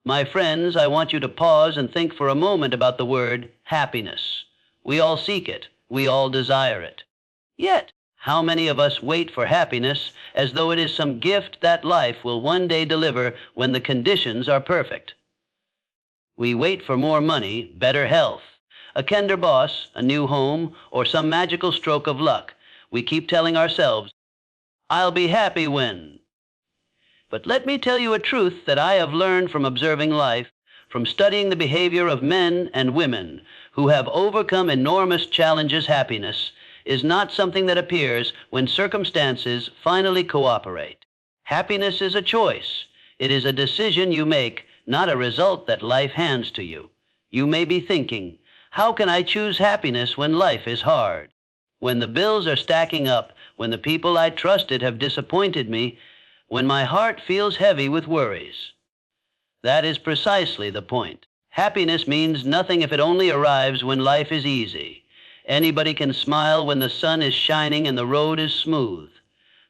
My friends, I want you to pause and think for a moment about the word happiness. We all seek it. We all desire it. Yet, how many of us wait for happiness as though it is some gift that life will one day deliver when the conditions are perfect? We wait for more money, better health, a kinder boss, a new home, or some magical stroke of luck. We keep telling ourselves, I'll be happy when. But let me tell you a truth that I have learned from observing life, from studying the behavior of men and women who have overcome enormous challenges. Happiness is not something that appears when circumstances finally cooperate. Happiness is a choice. It is a decision you make, not a result that life hands to you. You may be thinking, how can I choose happiness when life is hard? When the bills are stacking up, when the people I trusted have disappointed me, when my heart feels heavy with worries. That is precisely the point. Happiness means nothing if it only arrives when life is easy. Anybody can smile when the sun is shining and the road is smooth.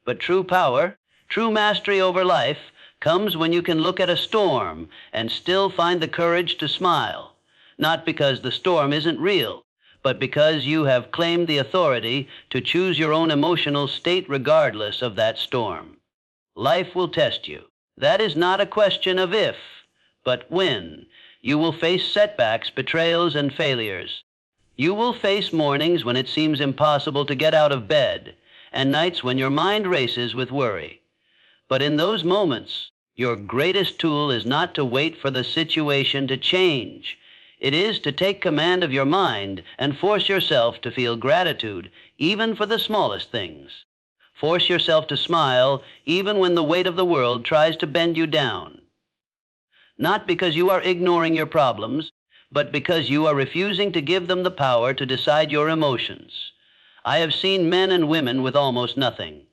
But true power, true mastery over life, comes when you can look at a storm and still find the courage to smile. Not because the storm isn't real, but because you have claimed the authority to choose your own emotional state regardless of that storm. Life will test you. That is not a question of if, but when. You will face setbacks, betrayals, and failures. You will face mornings when it seems impossible to get out of bed, and nights when your mind races with worry. But in those moments, your greatest tool is not to wait for the situation to change. It is to take command of your mind and force yourself to feel gratitude, even for the smallest things. Force yourself to smile even when the weight of the world tries to bend you down. Not because you are ignoring your problems, but because you are refusing to give them the power to decide your emotions. I have seen men and women with almost nothing,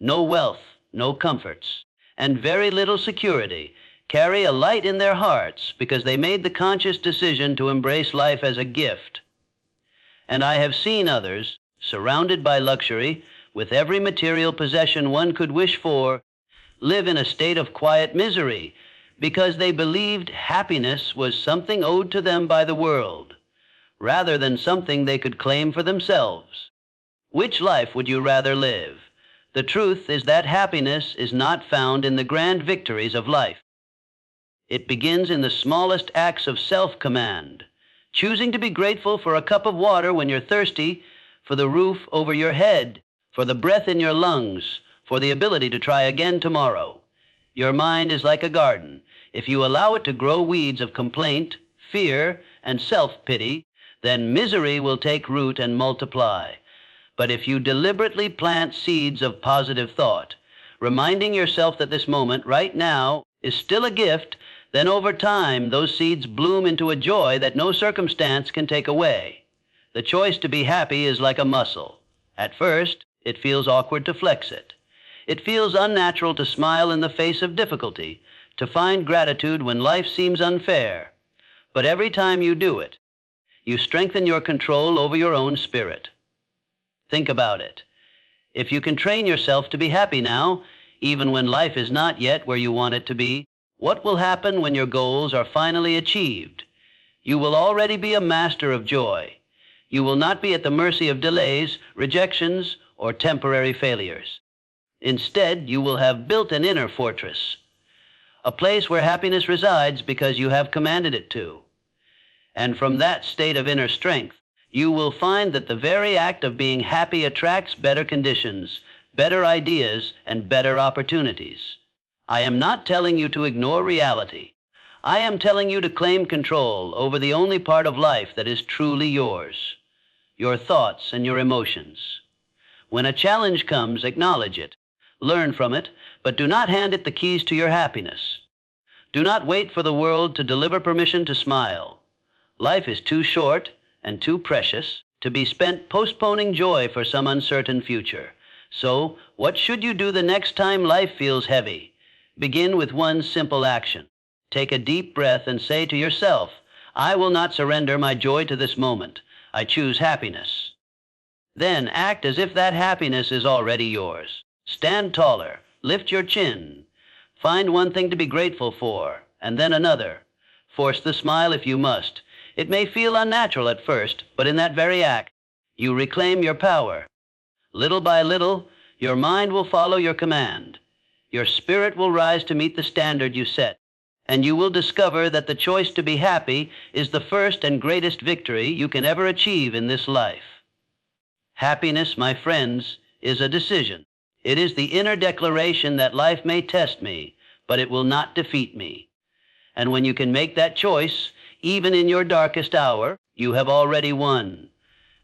no wealth, no comforts, and very little security, carry a light in their hearts because they made the conscious decision to embrace life as a gift. And I have seen others, surrounded by luxury, with every material possession one could wish for, live in a state of quiet misery because they believed happiness was something owed to them by the world, rather than something they could claim for themselves. Which life would you rather live? The truth is that happiness is not found in the grand victories of life. It begins in the smallest acts of self-command, choosing to be grateful for a cup of water when you're thirsty, for the roof over your head, for the breath in your lungs, for the ability to try again tomorrow. Your mind is like a garden. If you allow it to grow weeds of complaint, fear, and self-pity, then misery will take root and multiply. But if you deliberately plant seeds of positive thought, reminding yourself that this moment right now is still a gift, then over time those seeds bloom into a joy that no circumstance can take away. The choice to be happy is like a muscle. At first, it feels awkward to flex it. It feels unnatural to smile in the face of difficulty, to find gratitude when life seems unfair. But every time you do it, you strengthen your control over your own spirit. Think about it. If you can train yourself to be happy now, even when life is not yet where you want it to be, what will happen when your goals are finally achieved? You will already be a master of joy. You will not be at the mercy of delays, rejections, or temporary failures. Instead, you will have built an inner fortress, a place where happiness resides because you have commanded it to. And from that state of inner strength, you will find that the very act of being happy attracts better conditions, better ideas, and better opportunities. I am not telling you to ignore reality. I am telling you to claim control over the only part of life that is truly yours, your thoughts and your emotions. When a challenge comes, acknowledge it. Learn from it, but do not hand it the keys to your happiness. Do not wait for the world to deliver permission to smile. Life is too short and too precious to be spent postponing joy for some uncertain future. So, what should you do the next time life feels heavy? Begin with one simple action. Take a deep breath and say to yourself, I will not surrender my joy to this moment. I choose happiness. Then act as if that happiness is already yours. Stand taller, lift your chin, find one thing to be grateful for, and then another. Force the smile if you must. It may feel unnatural at first, but in that very act, you reclaim your power. Little by little, your mind will follow your command. Your spirit will rise to meet the standard you set, and you will discover that the choice to be happy is the first and greatest victory you can ever achieve in this life. Happiness, my friends, is a decision. It is the inner declaration that life may test me, but it will not defeat me. And when you can make that choice, even in your darkest hour, you have already won.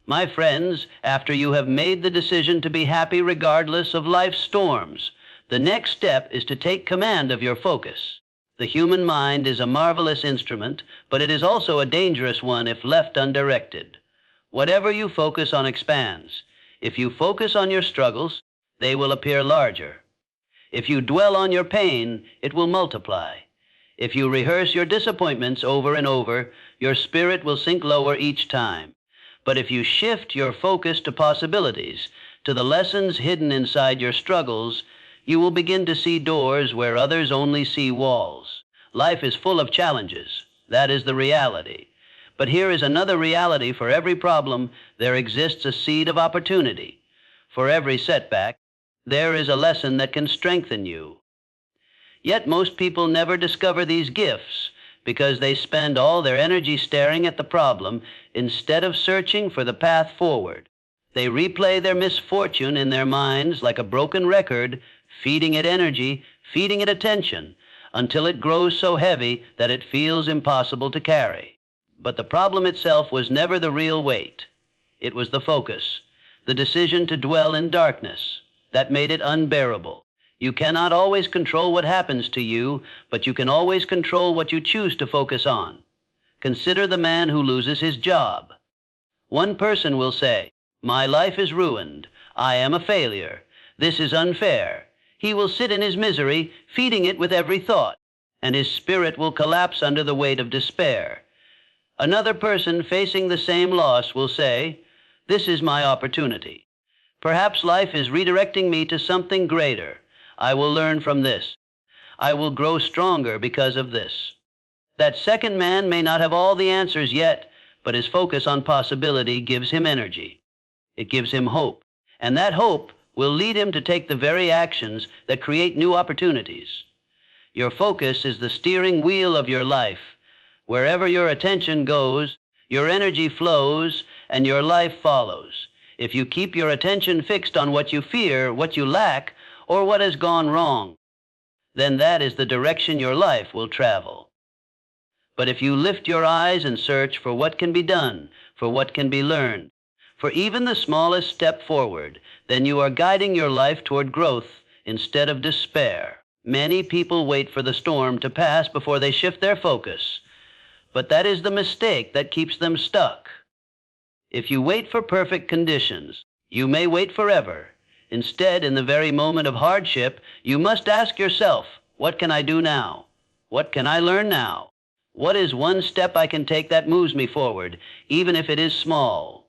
My friends, after you have made the decision to be happy regardless of life's storms, the next step is to take command of your focus. The human mind is a marvelous instrument, but it is also a dangerous one if left undirected. Whatever you focus on expands. If you focus on your struggles, they will appear larger. If you dwell on your pain, it will multiply. If you rehearse your disappointments over and over, your spirit will sink lower each time. But if you shift your focus to possibilities, to the lessons hidden inside your struggles, you will begin to see doors where others only see walls. Life is full of challenges. That is the reality. But here is another reality. For every problem, there exists a seed of opportunity. For every setback, there is a lesson that can strengthen you. Yet most people never discover these gifts because they spend all their energy staring at the problem instead of searching for the path forward. They replay their misfortune in their minds like a broken record, feeding it energy, feeding it attention, until it grows so heavy that it feels impossible to carry. But the problem itself was never the real weight. It was the focus, the decision to dwell in darkness, that made it unbearable. You cannot always control what happens to you, but you can always control what you choose to focus on. Consider the man who loses his job. One person will say, "My life is ruined. I am a failure. This is unfair." He will sit in his misery, feeding it with every thought, and his spirit will collapse under the weight of despair. Another person facing the same loss will say, "This is my opportunity. Perhaps life is redirecting me to something greater. I will learn from this. I will grow stronger because of this." That second man may not have all the answers yet, but his focus on possibility gives him energy. It gives him hope, and that hope will lead him to take the very actions that create new opportunities. Your focus is the steering wheel of your life. Wherever your attention goes, your energy flows, and your life follows. If you keep your attention fixed on what you fear, what you lack, or what has gone wrong, then that is the direction your life will travel. But if you lift your eyes and search for what can be done, for what can be learned, for even the smallest step forward, then you are guiding your life toward growth instead of despair. Many people wait for the storm to pass before they shift their focus, but that is the mistake that keeps them stuck. If you wait for perfect conditions, you may wait forever. Instead, in the very moment of hardship, you must ask yourself, what can I do now? What can I learn now? What is one step I can take that moves me forward, even if it is small?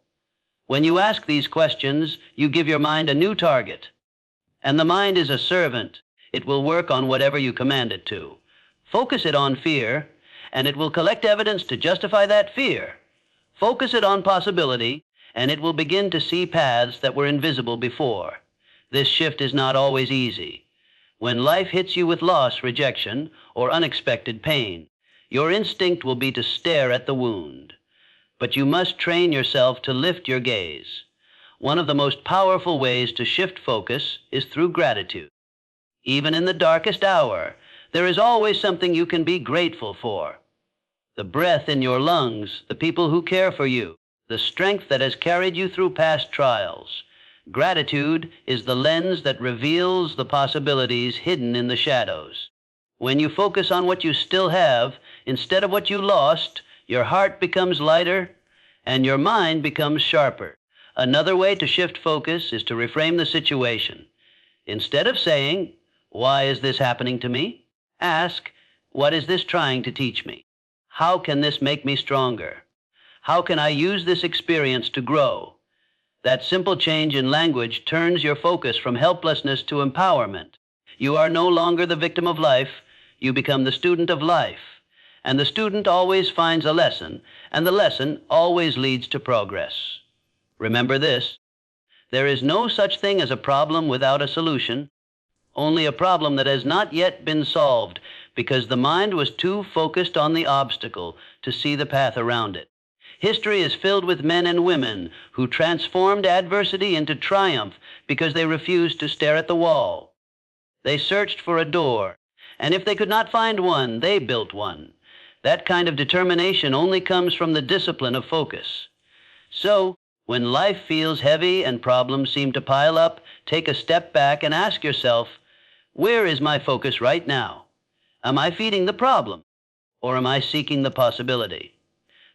When you ask these questions, you give your mind a new target. And the mind is a servant. It will work on whatever you command it to. Focus it on fear, and it will collect evidence to justify that fear. Focus it on possibility, and it will begin to see paths that were invisible before. This shift is not always easy. When life hits you with loss, rejection, or unexpected pain, your instinct will be to stare at the wound. But you must train yourself to lift your gaze. One of the most powerful ways to shift focus is through gratitude. Even in the darkest hour, there is always something you can be grateful for. The breath in your lungs, the people who care for you, the strength that has carried you through past trials. Gratitude is the lens that reveals the possibilities hidden in the shadows. When you focus on what you still have, instead of what you lost, your heart becomes lighter and your mind becomes sharper. Another way to shift focus is to reframe the situation. Instead of saying, "Why is this happening to me?" ask, "What is this trying to teach me? How can this make me stronger? How can I use this experience to grow?" That simple change in language turns your focus from helplessness to empowerment. You are no longer the victim of life. You become the student of life, and the student always finds a lesson, and the lesson always leads to progress. Remember this: there is no such thing as a problem without a solution, only a problem that has not yet been solved because the mind was too focused on the obstacle to see the path around it. History is filled with men and women who transformed adversity into triumph because they refused to stare at the wall. They searched for a door, and if they could not find one, they built one. That kind of determination only comes from the discipline of focus. So, when life feels heavy and problems seem to pile up, take a step back and ask yourself, where is my focus right now? Am I feeding the problem, or am I seeking the possibility?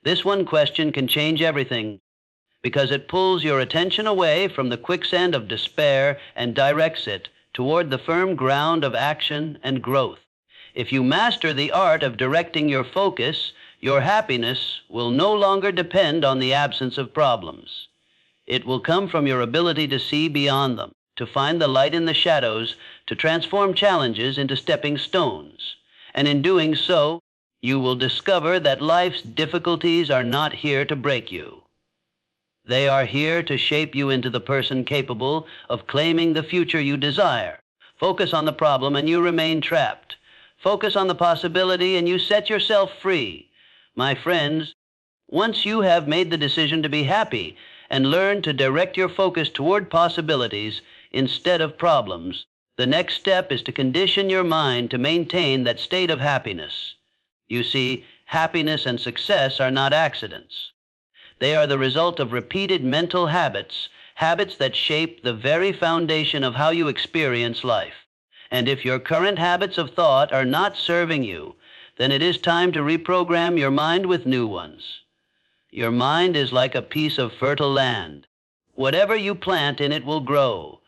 This one question can change everything because it pulls your attention away from the quicksand of despair and directs it toward the firm ground of action and growth. If you master the art of directing your focus, your happiness will no longer depend on the absence of problems. It will come from your ability to see beyond them, to find the light in the shadows, to transform challenges into stepping stones. And in doing so, you will discover that life's difficulties are not here to break you. They are here to shape you into the person capable of claiming the future you desire. Focus on the problem and you remain trapped. Focus on the possibility and you set yourself free. My friends, once you have made the decision to be happy and learn to direct your focus toward possibilities instead of problems, the next step is to condition your mind to maintain that state of happiness. You see, happiness and success are not accidents. They are the result of repeated mental habits, habits that shape the very foundation of how you experience life. And if your current habits of thought are not serving you, then it is time to reprogram your mind with new ones. Your mind is like a piece of fertile land. Whatever you plant in it will grow.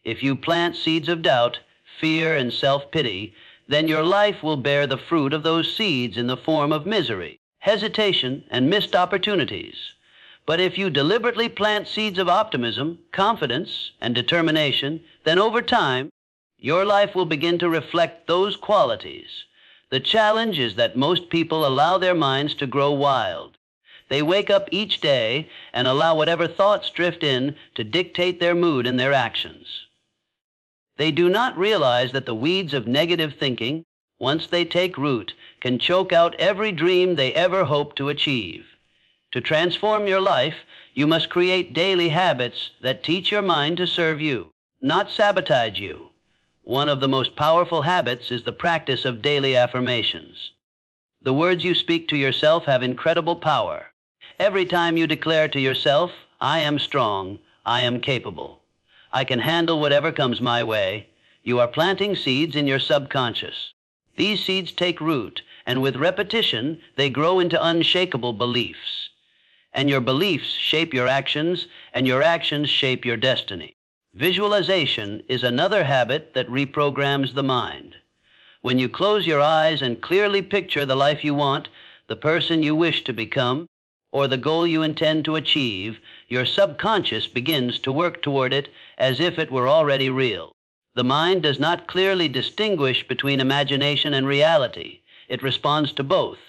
If you plant seeds of doubt, fear, and self-pity, then your life will bear the fruit of those seeds in the form of misery, hesitation, and missed opportunities. But if you deliberately plant seeds of optimism, confidence, and determination, then over time, your life will begin to reflect those qualities. The challenge is that most people allow their minds to grow wild. They wake up each day and allow whatever thoughts drift in to dictate their mood and their actions. They do not realize that the weeds of negative thinking, once they take root, can choke out every dream they ever hoped to achieve. To transform your life, you must create daily habits that teach your mind to serve you, not sabotage you. One of the most powerful habits is the practice of daily affirmations. The words you speak to yourself have incredible power. Every time you declare to yourself, "I am strong, I am capable, I can handle whatever comes my way," you are planting seeds in your subconscious. These seeds take root, and with repetition, they grow into unshakable beliefs. And your beliefs shape your actions, and your actions shape your destiny. Visualization is another habit that reprograms the mind. When you close your eyes and clearly picture the life you want, the person you wish to become, or the goal you intend to achieve, your subconscious begins to work toward it as if it were already real. The mind does not clearly distinguish between imagination and reality. It responds to both.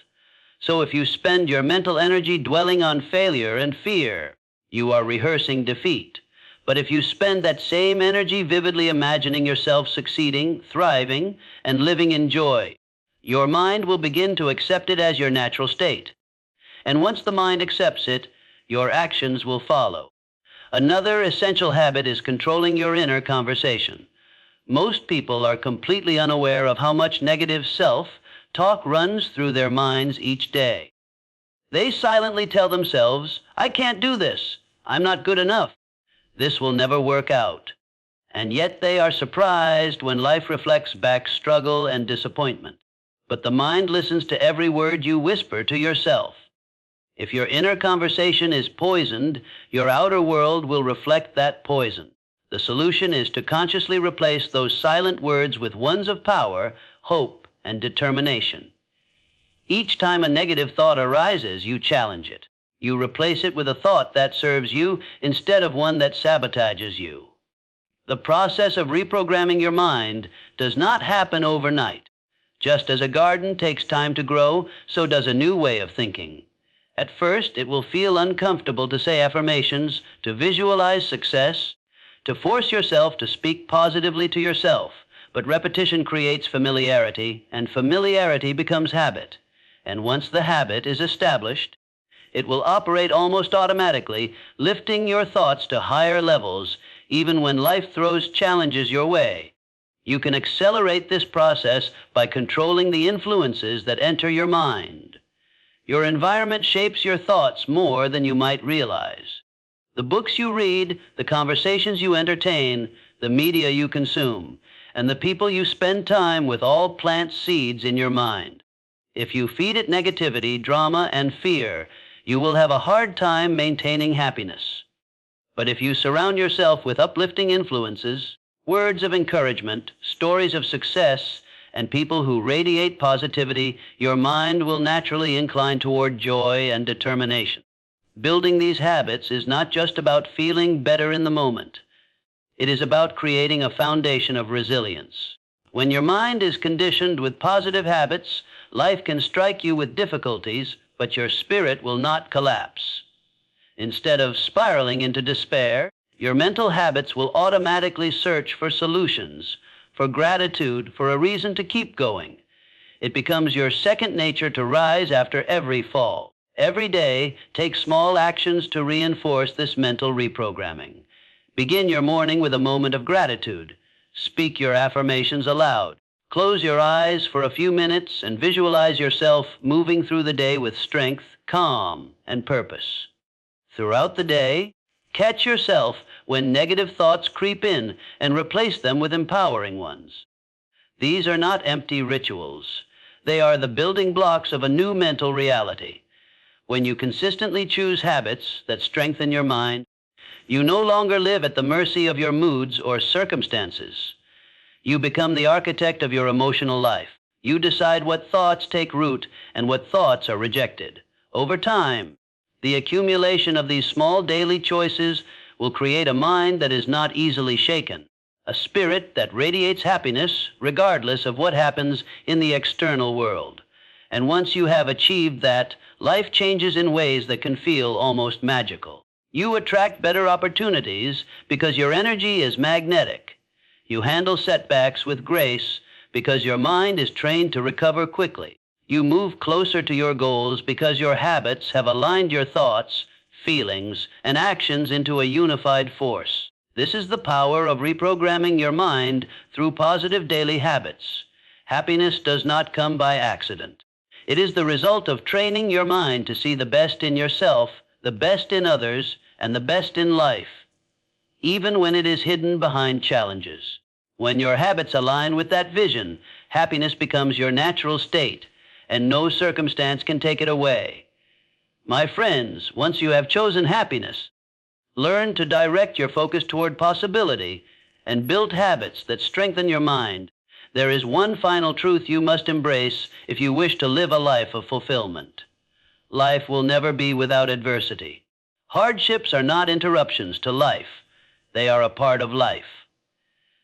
So if you spend your mental energy dwelling on failure and fear, you are rehearsing defeat. But if you spend that same energy vividly imagining yourself succeeding, thriving, and living in joy, your mind will begin to accept it as your natural state. And once the mind accepts it, your actions will follow. Another essential habit is controlling your inner conversation. Most people are completely unaware of how much negative self-talk runs through their minds each day. They silently tell themselves, "I can't do this. I'm not good enough. This will never work out." And yet they are surprised when life reflects back struggle and disappointment. But the mind listens to every word you whisper to yourself. If your inner conversation is poisoned, your outer world will reflect that poison. The solution is to consciously replace those silent words with ones of power, hope, and determination. Each time a negative thought arises, you challenge it. You replace it with a thought that serves you instead of one that sabotages you. The process of reprogramming your mind does not happen overnight. Just as a garden takes time to grow, so does a new way of thinking. At first, it will feel uncomfortable to say affirmations, to visualize success, to force yourself to speak positively to yourself. But repetition creates familiarity, and familiarity becomes habit. And once the habit is established, it will operate almost automatically, lifting your thoughts to higher levels, even when life throws challenges your way. You can accelerate this process by controlling the influences that enter your mind. Your environment shapes your thoughts more than you might realize. The books you read, the conversations you entertain, the media you consume, and the people you spend time with all plant seeds in your mind. If you feed it negativity, drama, and fear, you will have a hard time maintaining happiness. But if you surround yourself with uplifting influences, words of encouragement, stories of success, and people who radiate positivity, your mind will naturally incline toward joy and determination. Building these habits is not just about feeling better in the moment. It is about creating a foundation of resilience. When your mind is conditioned with positive habits, life can strike you with difficulties, but your spirit will not collapse. Instead of spiraling into despair, your mental habits will automatically search for solutions, for gratitude, for a reason to keep going. It becomes your second nature to rise after every fall. Every day, take small actions to reinforce this mental reprogramming. Begin your morning with a moment of gratitude. Speak your affirmations aloud. Close your eyes for a few minutes and visualize yourself moving through the day with strength, calm, and purpose. Throughout the day, catch yourself when negative thoughts creep in and replace them with empowering ones. These are not empty rituals. They are the building blocks of a new mental reality. When you consistently choose habits that strengthen your mind, you no longer live at the mercy of your moods or circumstances. You become the architect of your emotional life. You decide what thoughts take root and what thoughts are rejected. Over time, the accumulation of these small daily choices will create a mind that is not easily shaken, a spirit that radiates happiness regardless of what happens in the external world. And once you have achieved that, life changes in ways that can feel almost magical. You attract better opportunities because your energy is magnetic. You handle setbacks with grace because your mind is trained to recover quickly. You move closer to your goals because your habits have aligned your thoughts, feelings, and actions into a unified force. This is the power of reprogramming your mind through positive daily habits. Happiness does not come by accident. It is the result of training your mind to see the best in yourself, the best in others, and the best in life, even when it is hidden behind challenges. When your habits align with that vision, happiness becomes your natural state, and no circumstance can take it away. My friends, once you have chosen happiness, learn to direct your focus toward possibility and build habits that strengthen your mind. There is one final truth you must embrace if you wish to live a life of fulfillment. Life will never be without adversity. Hardships are not interruptions to life. They are a part of life.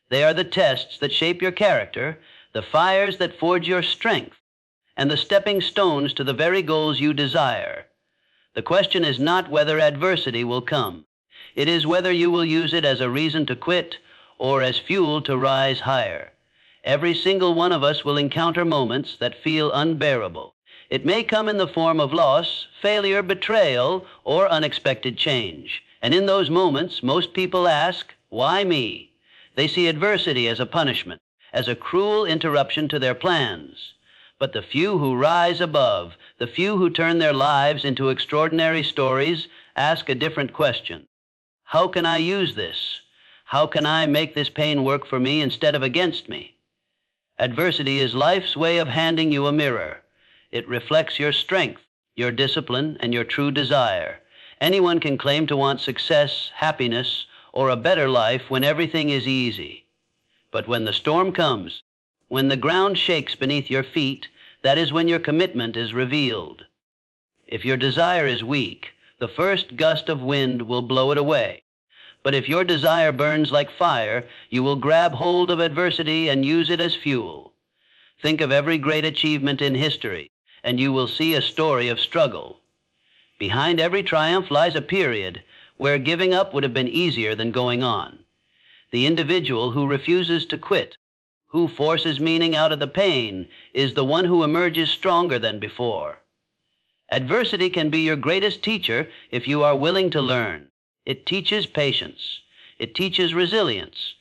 They are the tests that shape your character, the fires that forge your strength, and the stepping stones to the very goals you desire. The question is not whether adversity will come. It is whether you will use it as a reason to quit or as fuel to rise higher. Every single one of us will encounter moments that feel unbearable. It may come in the form of loss, failure, betrayal, or unexpected change. And in those moments, most people ask, why me? They see adversity as a punishment, as a cruel interruption to their plans. But the few who rise above, the few who turn their lives into extraordinary stories, ask a different question. How can I use this? How can I make this pain work for me instead of against me? Adversity is life's way of handing you a mirror. It reflects your strength, your discipline, and your true desire. Anyone can claim to want success, happiness, or a better life when everything is easy. But when the storm comes, when the ground shakes beneath your feet, that is when your commitment is revealed. If your desire is weak, the first gust of wind will blow it away. But if your desire burns like fire, you will grab hold of adversity and use it as fuel. Think of every great achievement in history, and you will see a story of struggle. Behind every triumph lies a period where giving up would have been easier than going on. The individual who refuses to quit, who forces meaning out of the pain, is the one who emerges stronger than before. Adversity can be your greatest teacher if you are willing to learn. It teaches patience. It teaches resilience.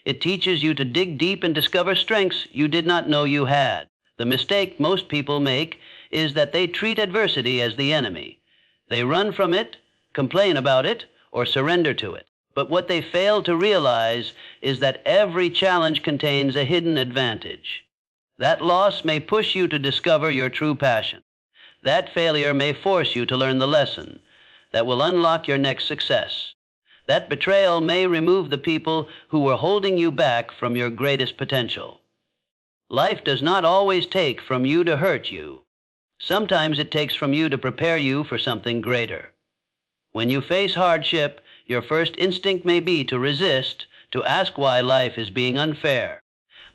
It teaches you to dig deep and discover strengths you did not know you had. The mistake most people make is that they treat adversity as the enemy. They run from it, complain about it, or surrender to it. But what they fail to realize is that every challenge contains a hidden advantage. That loss may push you to discover your true passion. That failure may force you to learn the lesson that will unlock your next success. That betrayal may remove the people who were holding you back from your greatest potential. Life does not always take from you to hurt you. Sometimes it takes from you to prepare you for something greater. When you face hardship, your first instinct may be to resist, to ask why life is being unfair.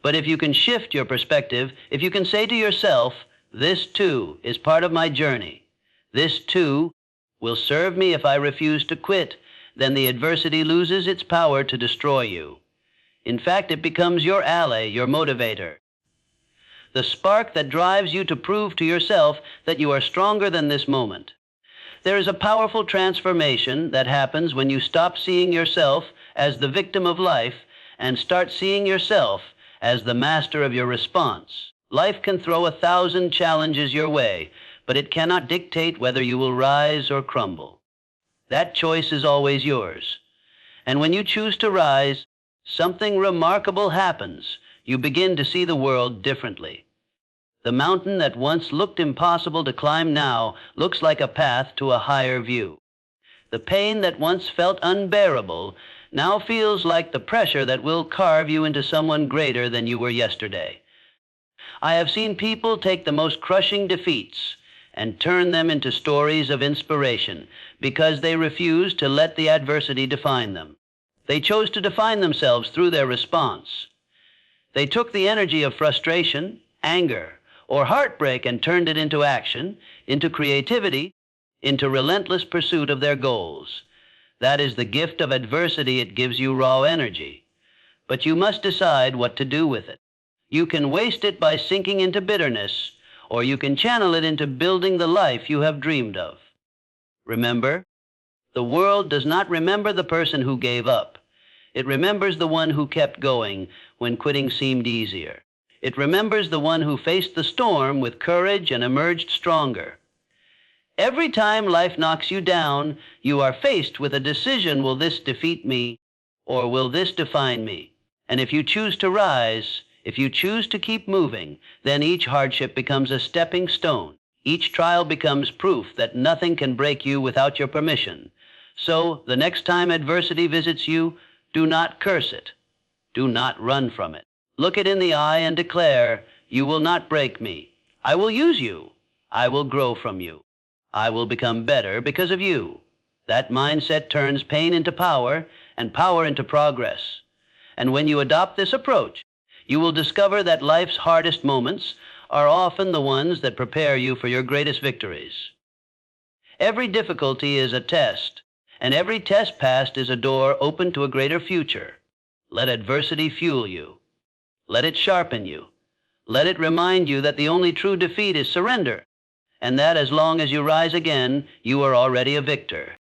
But if you can shift your perspective, if you can say to yourself, "This too is part of my journey. This too will serve me if I refuse to quit," then the adversity loses its power to destroy you. In fact, it becomes your ally, your motivator. The spark that drives you to prove to yourself that you are stronger than this moment. There is a powerful transformation that happens when you stop seeing yourself as the victim of life and start seeing yourself as the master of your response. Life can throw 1,000 challenges your way, but it cannot dictate whether you will rise or crumble. That choice is always yours. And when you choose to rise, something remarkable happens. You begin to see the world differently. The mountain that once looked impossible to climb now looks like a path to a higher view. The pain that once felt unbearable now feels like the pressure that will carve you into someone greater than you were yesterday. I have seen people take the most crushing defeats and turn them into stories of inspiration because they refused to let the adversity define them. They chose to define themselves through their response. They took the energy of frustration, anger, or heartbreak and turned it into action, into creativity, into relentless pursuit of their goals. That is the gift of adversity. It gives you raw energy. But you must decide what to do with it. You can waste it by sinking into bitterness, or you can channel it into building the life you have dreamed of. Remember, the world does not remember the person who gave up. It remembers the one who kept going when quitting seemed easier. It remembers the one who faced the storm with courage and emerged stronger. Every time life knocks you down, you are faced with a decision: will this defeat me, or will this define me? And if you choose to rise, if you choose to keep moving, then each hardship becomes a stepping stone. Each trial becomes proof that nothing can break you without your permission. So, the next time adversity visits you, do not curse it. Do not run from it. Look it in the eye and declare, "You will not break me. I will use you. I will grow from you. I will become better because of you." That mindset turns pain into power and power into progress. And when you adopt this approach, you will discover that life's hardest moments are often the ones that prepare you for your greatest victories. Every difficulty is a test, and every test passed is a door open to a greater future. Let adversity fuel you. Let it sharpen you. Let it remind you that the only true defeat is surrender, and that as long as you rise again, you are already a victor.